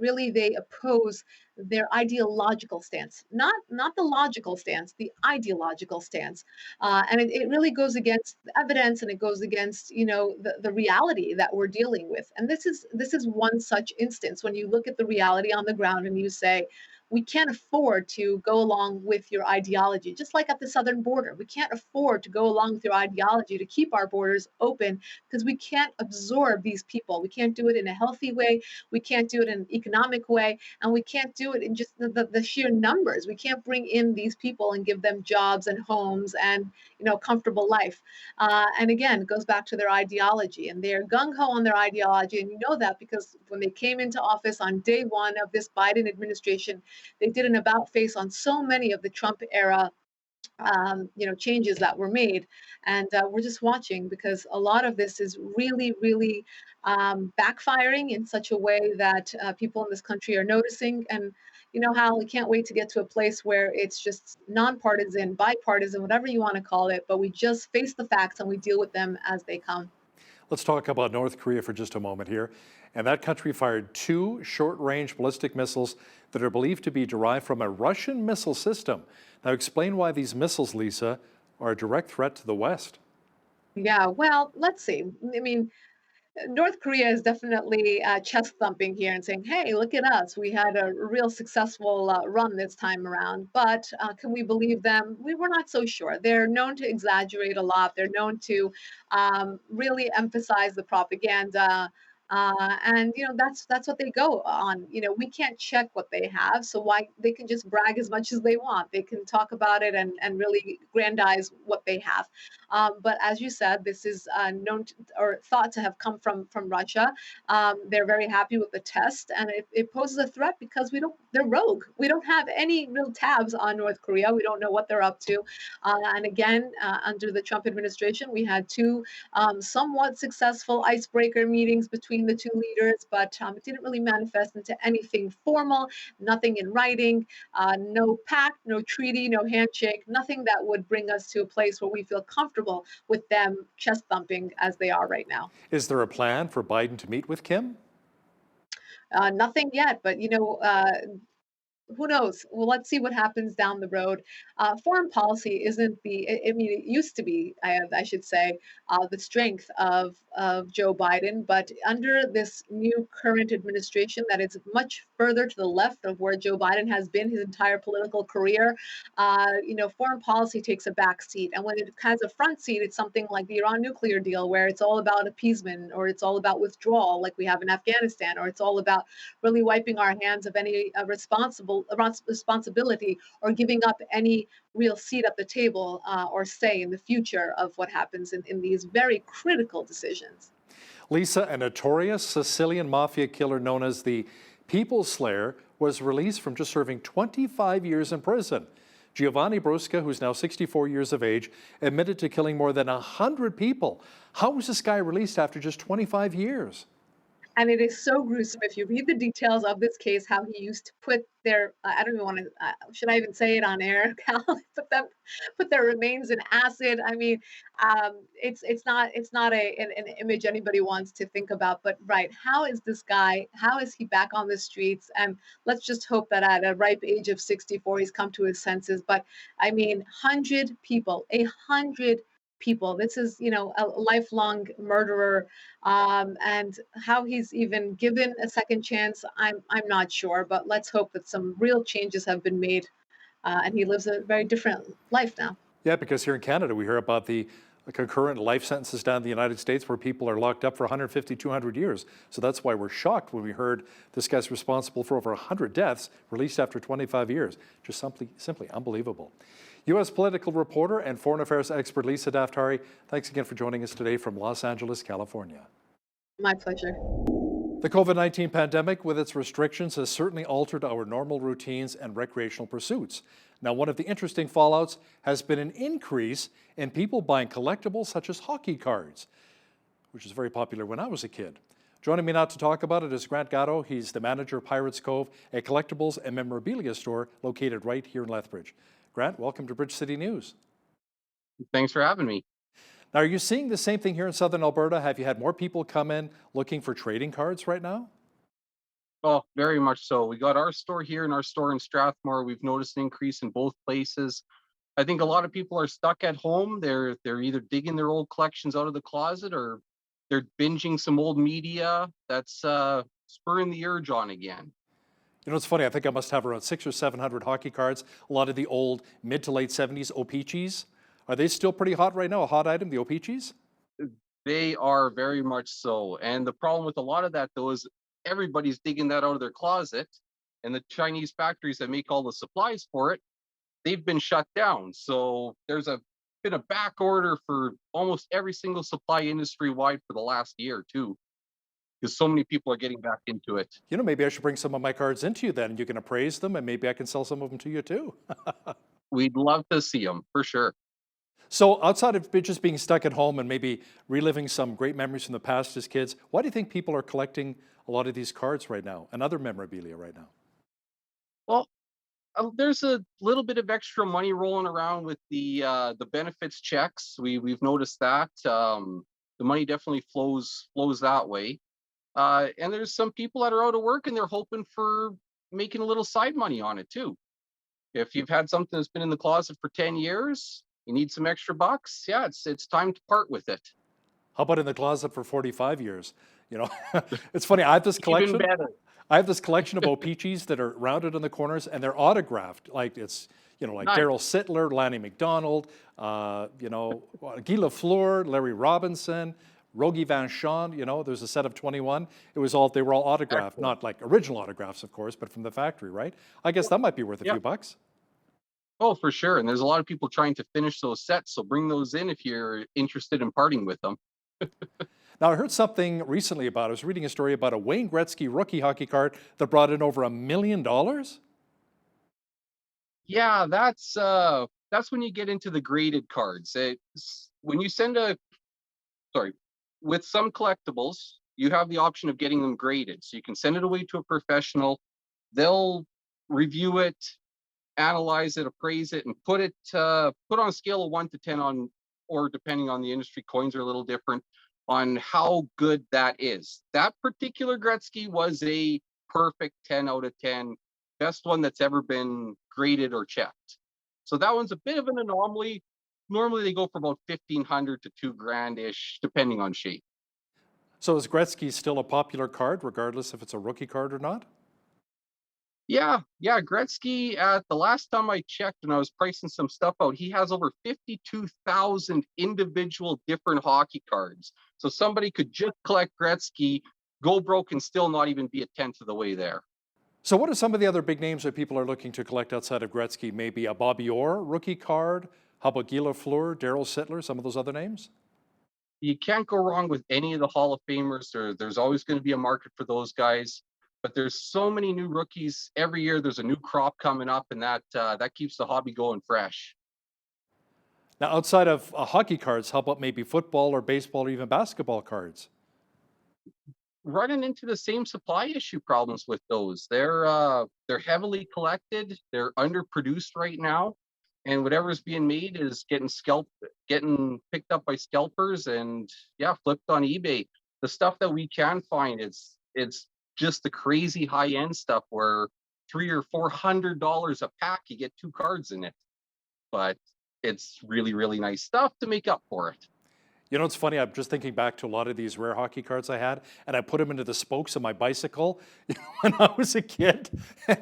really they oppose their ideological stance, not the logical stance, the ideological stance, and it really goes against the evidence and it goes against the reality that we're dealing with. And this is one such instance when you look at the reality on the ground and you say, we can't afford to go along with your ideology. Just like at the southern border, we can't afford to go along with your ideology to keep our borders open because we can't absorb these people. We can't do it in a healthy way. We can't do it in an economic way. And we can't do it in just the sheer numbers. We can't bring in these people and give them jobs and homes and comfortable life. And again, it goes back to their ideology. And they're gung-ho on their ideology. And you know that because when they came into office on day one of this Biden administration, they did an about face on so many of the Trump era changes that were made. And we're just watching because a lot of this is really, really backfiring in such a way that people in this country are noticing. And Hal, we can't wait to get to a place where it's just nonpartisan, bipartisan, whatever you want to call it, but we just face the facts and we deal with them as they come. Let's talk about North Korea for just a moment here. And that country fired 2 short-range ballistic missiles that are believed to be derived from a Russian missile system. Now explain why these missiles, Lisa, are a direct threat to the West. Yeah, well, let's see. I mean, North Korea is definitely chest thumping here and saying, hey, look at us. We had a real successful run this time around. But can we believe them? We were not so sure. They're known to exaggerate a lot. They're known to really emphasize the propaganda. And that's what they go on. We can't check what they have, so why they can just brag as much as they want. They can talk about it and really grandize what they have. But as you said, this is known or thought to have come from Russia. They're very happy with the test, and it poses a threat because they're rogue. We don't have any real tabs on North Korea. We don't know what they're up to. And again, under the Trump administration, we had 2 somewhat successful icebreaker meetings between the 2 leaders, but it didn't really manifest into anything formal, nothing in writing, no pact, no treaty, no handshake, nothing that would bring us to a place where we feel comfortable with them chest thumping as they are right now. Is there a plan for Biden to meet with Kim? Nothing yet, but who knows? Well, let's see what happens down the road. Foreign policy isn't I mean, it used to be, I should say, the strength of Joe Biden, but under this new current administration that is much further to the left of where Joe Biden has been his entire political career, foreign policy takes a back seat. And when it has a front seat, it's something like the Iran nuclear deal, where it's all about appeasement, or it's all about withdrawal, like we have in Afghanistan, or it's all about really wiping our hands of any responsibility or giving up any real seat at the table or say in the future of what happens in these very critical decisions. Lisa, a notorious Sicilian mafia killer known as the People Slayer was released from just serving 25 years in prison. Giovanni Brusca, who's now 64 years of age, admitted to killing more than 100 people. How was this guy released after just 25 years? And it is so gruesome. If you read the details of this case, how he used to put their, I don't even want to, should I even say it on air, Cal? put their remains in acid. I mean, it's not an image anybody wants to think about, but right. How is this guy, how is he back on the streets? And let's just hope that at a ripe age of 64, he's come to his senses. But I mean, 100 people, 100 people. This is, a lifelong murderer, and how he's even given a second chance, I'm not sure. But let's hope that some real changes have been made, and he lives a very different life now. Yeah, because here in Canada, we hear about the concurrent life sentences down in the United States where people are locked up for 150, 200 years. So that's why we're shocked when we heard this guy's responsible for over 100 deaths released after 25 years. Just simply unbelievable. U.S. political reporter and foreign affairs expert Lisa Daftari, thanks again for joining us today from Los Angeles, California. My pleasure. The COVID-19 pandemic, with its restrictions, has certainly altered our normal routines and recreational pursuits. Now, one of the interesting fallouts has been an increase in people buying collectibles such as hockey cards, which was very popular when I was a kid. Joining me now to talk about it is Grant Gatto. He's the manager of Pirates Cove, a collectibles and memorabilia store located right here in Lethbridge. Grant, welcome to Bridge City News. Thanks for having me. Now, are you seeing the same thing here in Southern Alberta? Have you had more people come in looking for trading cards right now? Oh, very much so. We got our store here and our store in Strathmore. We've noticed an increase in both places. I think a lot of people are stuck at home. They're either digging their old collections out of the closet or they're binging some old media that's spurring the urge on again. You know, it's funny, I think I must have around 600 or 700 hockey cards, a lot of the old mid to late 70s O-Pee-Chees. Are they still pretty hot right now, a hot item, the O-Pee-Chees? They are very much so. And the problem with a lot of that, though, is everybody's digging that out of their closet, and the Chinese factories that make all the supplies for it, they've been shut down. So there's been a back order for almost every single supply industry wide for the last year, too, because so many people are getting back into it. You know, maybe I should bring some of my cards into you then, and you can appraise them, and maybe I can sell some of them to you too. We'd love to see them, for sure. So outside of just being stuck at home and maybe reliving some great memories from the past as kids, why do you think people are collecting a lot of these cards right now and other memorabilia right now? Well, there's a little bit of extra money rolling around with the benefits checks. We've noticed that the money definitely flows that way. And there's some people that are out of work and they're hoping for making a little side money on it too. If you've had something that's been in the closet for 10 years, you need some extra bucks, yeah, it's time to part with it. How about in the closet for 45 years? You know, it's funny, I have this collection. Even better. I have this collection of O-Pee-Chees that are rounded on the corners and they're autographed. Like it's, you know, like Nice. Daryl Sittler, Lanny McDonald, you know, Guy Lafleur, Larry Robinson, Rogie Van Shawn, you know, there's a set of 21. They were all autographed, Excellent. not like original autographs, of course, but from the factory, right? I guess that might be worth a Yeah. few bucks. Oh, for sure. And there's a lot of people trying to finish those sets, so bring those in if you're interested in parting with them. Now, I heard something recently I was reading a story about a Wayne Gretzky rookie hockey card that brought in over $1 million. Yeah, that's when you get into the graded cards. When you with some collectibles, you have the option of getting them graded. So you can send it away to a professional. They'll review it, analyze it, appraise it, and put on a scale of 1 to 10 on, or depending on the industry, coins are a little different, on how good that is. That particular Gretzky was a perfect 10 out of 10, best one that's ever been graded or checked. So that one's a bit of an anomaly. Normally they go for about $1,500 to $2,000-ish, depending on shape. So is Gretzky still a popular card, regardless if it's a rookie card or not? Yeah, Gretzky, at the last time I checked and I was pricing some stuff out, he has over 52,000 individual different hockey cards. So somebody could just collect Gretzky, go broke, and still not even be a tenth of the way there. So what are some of the other big names that people are looking to collect outside of Gretzky? Maybe a Bobby Orr rookie card? How about Guy Lafleur, Daryl Sittler, some of those other names? You can't go wrong with any of the Hall of Famers. There's always going to be a market for those guys. But there's so many new rookies every year. There's a new crop coming up, and that keeps the hobby going fresh. Now, outside of hockey cards, how about maybe football or baseball or even basketball cards? Running into the same supply issue problems with those. They're heavily collected. They're underproduced right now, and whatever's being made is getting picked up by scalpers and flipped on eBay. The stuff that we can find, it's just the crazy high-end stuff where $300 or $400 a pack, you get 2 cards in it. But it's really, really nice stuff to make up for it. You know, it's funny, I'm just thinking back to a lot of these rare hockey cards I had, and I put them into the spokes of my bicycle when I was a kid,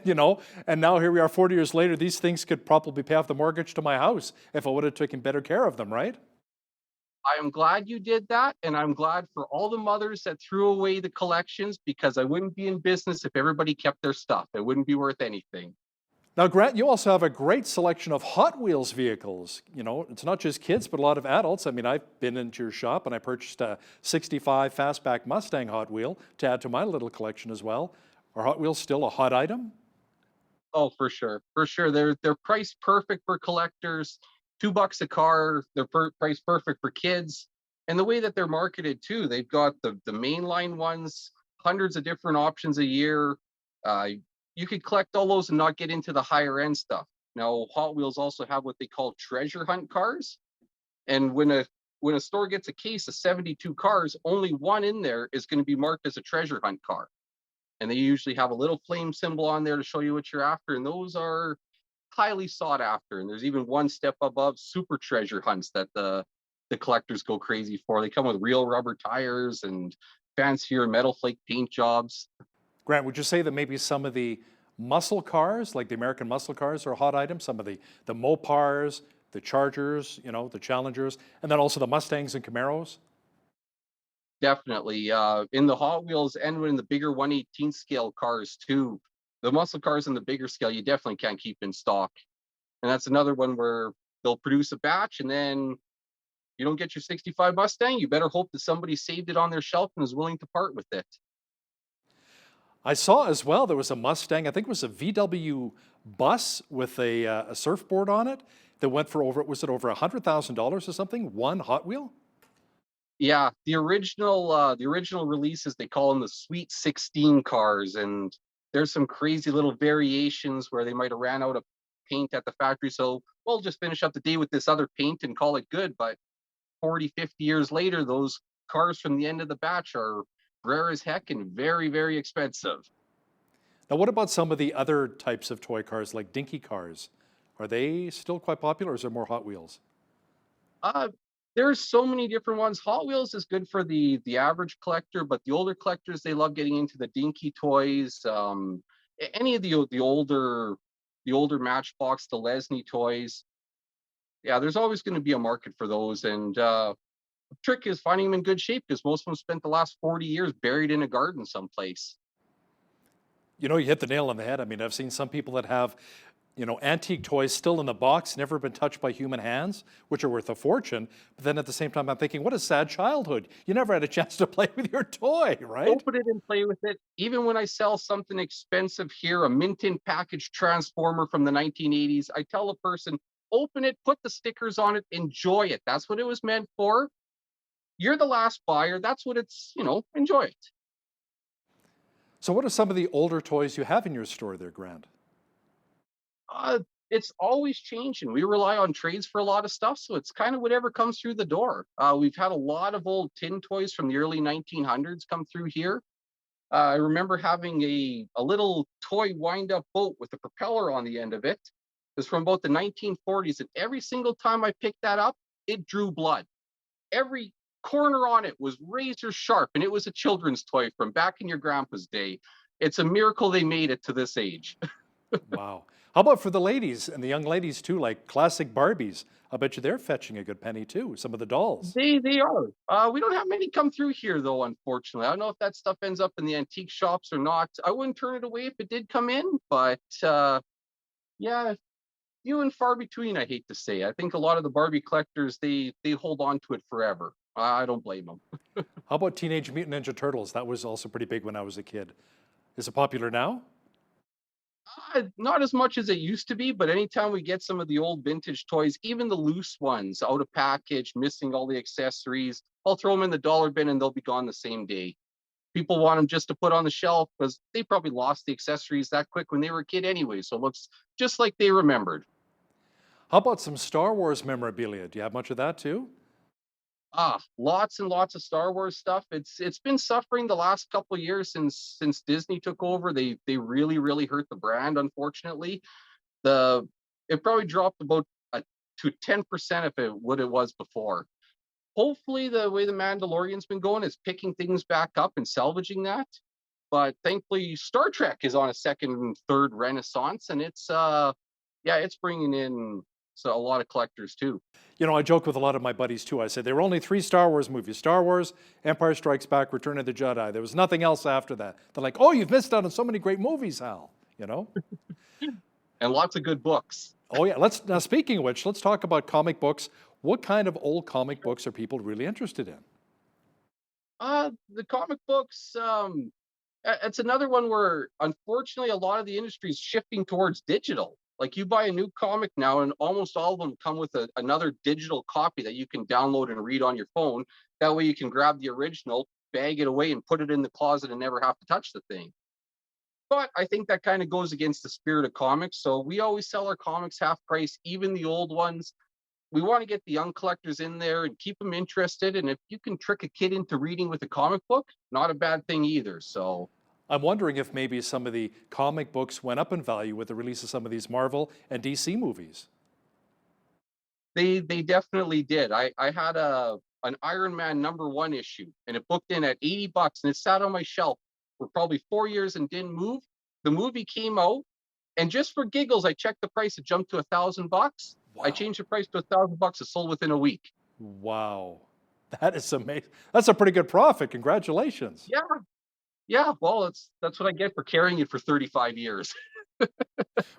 you know, and now here we are 40 years later, these things could probably pay off the mortgage to my house if I would have taken better care of them, right? I am glad you did that, and I'm glad for all the mothers that threw away the collections, because I wouldn't be in business if everybody kept their stuff. It wouldn't be worth anything. Now, Grant, you also have a great selection of Hot Wheels vehicles. You know, it's not just kids, but a lot of adults. I mean, I've been into your shop and I purchased a 65 Fastback Mustang Hot Wheel to add to my little collection as well. Are Hot Wheels still a hot item? Oh, for sure, for sure. They're priced perfect for collectors. $2 a car. They're priced perfect for kids. And the way that they're marketed too, they've got the mainline ones, hundreds of different options a year. Uh, you could collect all those and not get into the higher end stuff. Now, Hot Wheels also have what they call treasure hunt cars. And when a store gets a case of 72 cars, only one in there is going to be marked as a treasure hunt car. And they usually have a little flame symbol on there to show you what you're after. And those are highly sought after. And there's even one step above super treasure hunts that the collectors go crazy for. They come with real rubber tires and fancier metal flake paint jobs. Grant, would you say that maybe some of the muscle cars, like the American muscle cars, are a hot items? Some of the Mopars, the Chargers, you know, the Challengers, and then also the Mustangs and Camaros? Definitely. In the Hot Wheels and in the bigger 1/18 scale cars too, the muscle cars in the bigger scale, you definitely can't keep in stock. And that's another one where they'll produce a batch, and then you don't get your 65 Mustang, you better hope that somebody saved it on their shelf and is willing to part with it. I saw as well there was a Mustang, I think it was a VW bus with a surfboard on it that went for over, was it over $100,000 or something? One Hot Wheel? Yeah, the original releases, they call them the Sweet 16 cars, and there's some crazy little variations where they might have ran out of paint at the factory, so we'll just finish up the day with this other paint and call it good. But 40, 50 years later, those cars from the end of the batch are rare as heck and very, very expensive. Now, what about some of the other types of toy cars like dinky cars? Are they still quite popular or is there more Hot Wheels? Uh, there's so many different ones. Hot Wheels is good for the average collector, but the older collectors, they love getting into the dinky toys. Any of the older Matchbox, the Lesney toys. Yeah, there's always going to be a market for those. And the trick is finding them in good shape, because most of them spent the last 40 years buried in a garden someplace. You know, you hit the nail on the head. I mean, I've seen some people that have, you know, antique toys still in the box, never been touched by human hands, which are worth a fortune. But then at the same time, I'm thinking, what a sad childhood. You never had a chance to play with your toy, right? Open it and play with it. Even when I sell something expensive here, a mint in package transformer from the 1980s, I tell a person, open it, put the stickers on it, enjoy it. That's what it was meant for. You're the last buyer. That's what it's, enjoy it. So what are some of the older toys you have in your store there, Grant? It's always changing. We rely on trades for a lot of stuff, so it's kind of whatever comes through the door. We've had a lot of old tin toys from the early 1900s come through here. I remember having a little toy wind-up boat with a propeller on the end of it. It was from about the 1940s, and every single time I picked that up, it drew blood. Every corner on it was razor sharp, and it was a children's toy from back in your grandpa's day. It's a miracle they made it to this age. Wow. How about for the ladies and the young ladies too, like classic Barbies? I bet you they're fetching a good penny too, some of the dolls. They are. We don't have many come through here though, unfortunately. I don't know if that stuff ends up in the antique shops or not. I wouldn't turn it away if it did come in, but yeah, few and far between, I hate to say. I think a lot of the Barbie collectors, they hold on to it forever. I don't blame them. How about Teenage Mutant Ninja Turtles? That was also pretty big when I was a kid. Is it popular now? Not as much as it used to be, but anytime we get some of the old vintage toys, even the loose ones, out of package, missing all the accessories, I'll throw them in the dollar bin and they'll be gone the same day. People want them just to put on the shelf because they probably lost the accessories that quick when they were a kid anyway, so it looks just like they remembered. How about some Star Wars memorabilia? Do you have much of that too? Lots and lots of Star Wars stuff. It's been suffering the last couple of years since Disney took over. They really hurt the brand, unfortunately. It probably dropped about to 10% of what it was before. Hopefully, the way the Mandalorian's been going is picking things back up and salvaging that. But thankfully, Star Trek is on a second and third renaissance, and it's bringing in a lot of collectors too. You know, I joke with a lot of my buddies too. I say there were only 3 Star Wars movies: Star Wars, Empire Strikes Back, Return of the Jedi. There was nothing else after that. They're like, "Oh, you've missed out on so many great movies, Hal." You know, and lots of good books. Oh yeah. Now speaking of which, let's talk about comic books. What kind of old comic books are people really interested in? The comic books. It's another one where, unfortunately, a lot of the industry is shifting towards digital. Like, you buy a new comic now, and almost all of them come with another digital copy that you can download and read on your phone. That way you can grab the original, bag it away, and put it in the closet and never have to touch the thing. But I think that kind of goes against the spirit of comics. So we always sell our comics half price, even the old ones. We want to get the young collectors in there and keep them interested. And if you can trick a kid into reading with a comic book, not a bad thing either. So I'm wondering if maybe some of the comic books went up in value with the release of some of these Marvel and DC movies. They definitely did. I had an Iron Man #1 issue, and it booked in at $80, and it sat on my shelf for probably 4 years and didn't move. The movie came out, and just for giggles, I checked the price. It jumped to $1,000. Wow. I changed the price to $1,000. It sold within a week. Wow, that is amazing. That's a pretty good profit. Congratulations. Yeah. Well, that's what I get for carrying it for 35 years.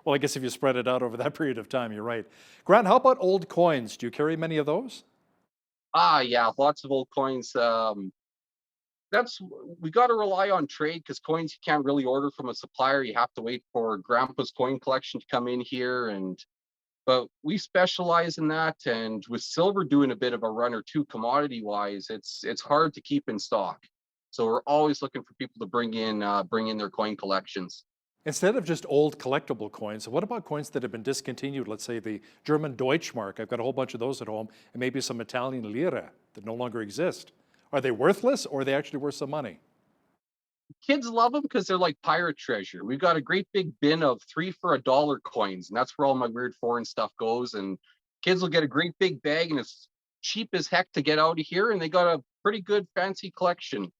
Well, I guess if you spread it out over that period of time, you're right. Grant, how about old coins? Do you carry many of those? Yeah, lots of old coins. We got to rely on trade, because coins you can't really order from a supplier. You have to wait for Grandpa's coin collection to come in here, but we specialize in that. And with silver doing a bit of a run or two commodity wise, it's hard to keep in stock. So we're always looking for people to bring in their coin collections. Instead of just old collectible coins, what about coins that have been discontinued? Let's say the German Deutschmark. I've got a whole bunch of those at home, and maybe some Italian lira that no longer exist. Are they worthless, or are they actually worth some money? Kids love them because they're like pirate treasure. We've got a great big bin of 3 for $1 coins, and that's where all my weird foreign stuff goes. And kids will get a great big bag, and it's cheap as heck to get out of here, and they got a pretty good fancy collection.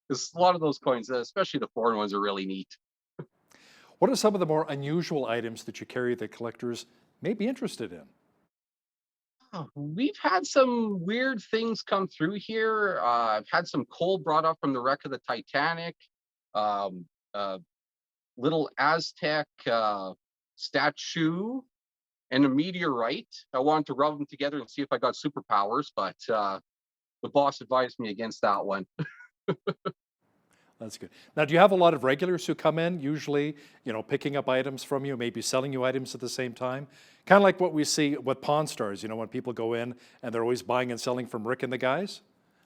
Because a lot of those coins, especially the foreign ones, are really neat. What are some of the more unusual items that you carry that collectors may be interested in? We've had some weird things come through here. I've had some coal brought up from the wreck of the Titanic, little Aztec statue, and a meteorite. I wanted to rub them together and see if I got superpowers, but the boss advised me against that one. That's good. Now, do you have a lot of regulars who come in, usually, picking up items from you, maybe selling you items at the same time? Kind of like what we see with Pawn Stars, when people go in and they're always buying and selling from Rick and the guys?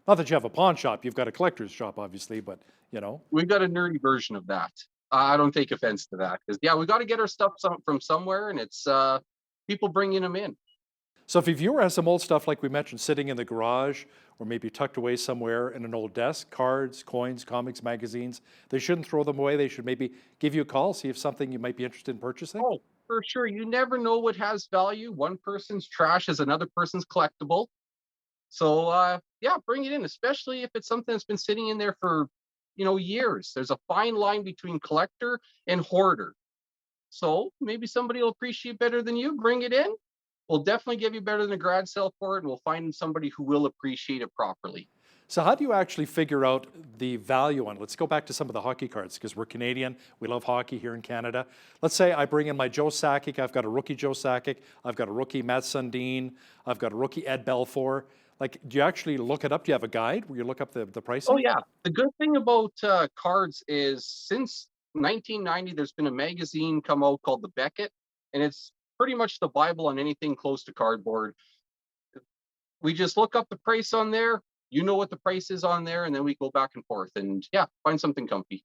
Not that you have a pawn shop, you've got a collector's shop, obviously, but, We've got a nerdy version of that. I don't take offense to that, because, we got to get our stuff from somewhere, and it's people bringing them in. So if a viewer has some old stuff, like we mentioned, sitting in the garage or maybe tucked away somewhere in an old desk, cards, coins, comics, magazines, they shouldn't throw them away. They should maybe give you a call, see if something you might be interested in purchasing. Oh, for sure. You never know what has value. One person's trash is another person's collectible. So, bring it in, especially if it's something that's been sitting in there for, years. There's a fine line between collector and hoarder. So maybe somebody will appreciate better than you. Bring it in. We'll definitely give you better than a garage sale for it, and we'll find somebody who will appreciate it properly. So how do you actually figure out the value on it? Let's go back to some of the hockey cards, because we're Canadian. We love hockey here in Canada. Let's say I bring in my Joe Sakic. I've got a rookie Joe Sakic. I've got a rookie Matt Sundin. I've got a rookie Ed Belfour. Do you actually look it up? Do you have a guide where you look up the pricing? Oh, yeah. The good thing about cards is, since 1990, there's been a magazine come out called The Beckett, and it's pretty much the Bible on anything close to cardboard. We just look up the price on there, what the price is on there, and then we go back and forth and find something comfy.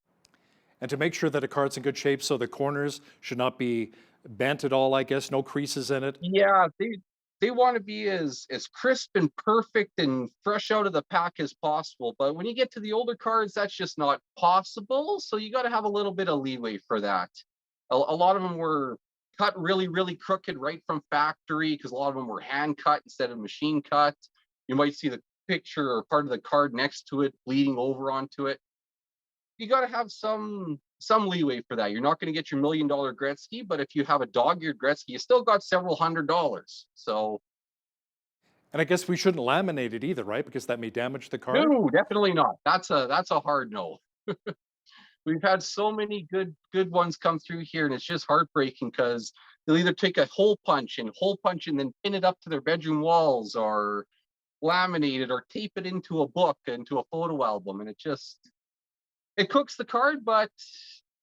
And to make sure that a card's in good shape, so the corners should not be bent at all, I guess, no creases in it. Yeah, they want to be as crisp and perfect and fresh out of the pack as possible. But when you get to the older cards, that's just not possible. So you got to have a little bit of leeway for that. A lot of them were cut really, really crooked right from factory, because a lot of them were hand cut instead of machine cut. You might see the picture or part of the card next to it bleeding over onto it. You got to have some leeway for that. You're not going to get your $1 million Gretzky, but if you have a dog-eared Gretzky, you still got several $100s. So, And I guess we shouldn't laminate it either, right? Because that may damage the card. no, definitely not. That's a hard no. We've had so many good ones come through here, and it's just heartbreaking because they'll either take a hole punch and then pin it up to their bedroom walls, or laminate it, or tape it into a book, into a photo album, and it cooks the card, but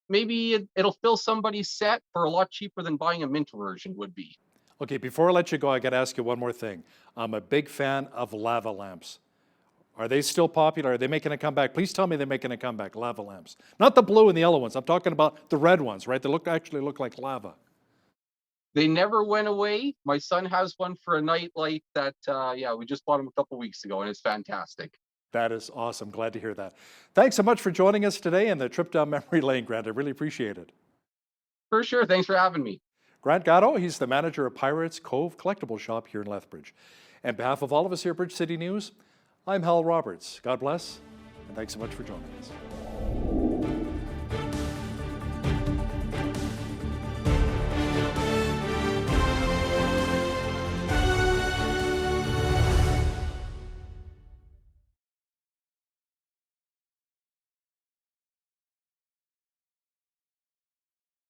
maybe it'll fill somebody's set for a lot cheaper than buying a mint version would be. Okay, before I let you go, I got to ask you one more thing. I'm a big fan of lava lamps. Are they still popular? Are they making a comeback? Please tell me they're making a comeback, lava lamps. Not the blue and the yellow ones. I'm talking about the red ones, right? They actually look like lava. They never went away. My son has one for a night light that, we just bought him a couple weeks ago, and it's fantastic. That is awesome. Glad to hear that. Thanks so much for joining us today and the trip down memory lane, Grant. I really appreciate it. For sure. Thanks for having me. Grant Gatto, he's the manager of Pirates Cove Collectible Shop here in Lethbridge. On behalf of all of us here at Bridge City News, I'm Hal Roberts. God bless, and thanks so much for joining us.